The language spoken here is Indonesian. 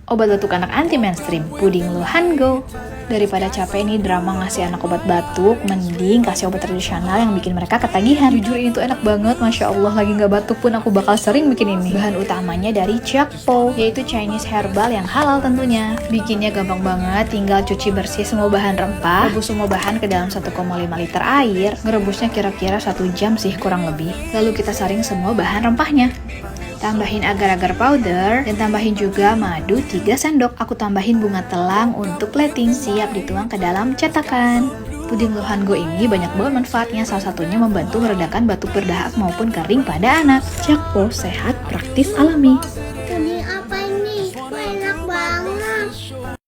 Obat batuk anak anti mainstream, puding Lohango. Daripada capek nih drama ngasih anak obat batuk, mending kasih obat tradisional yang bikin mereka ketagihan. Jujur ini tuh enak banget, Masya Allah, lagi nggak batuk pun aku bakal sering bikin ini. Bahan utamanya dari Jakpo, yaitu Chinese herbal yang halal tentunya. Bikinnya gampang banget, tinggal cuci bersih semua bahan rempah, rebus semua bahan ke dalam 1,5 liter air, ngerebusnya kira-kira 1 jam sih kurang lebih. Lalu kita saring semua bahan rempahnya. Tambahin agar-agar powder dan tambahin juga madu 3 sendok. Aku tambahin bunga telang untuk plating. Siap dituang ke dalam cetakan. Puding Lohango ini banyak banget manfaatnya. Salah satunya membantu meredakan batuk berdahak maupun kering pada anak. Jakpo sehat, praktis, alami.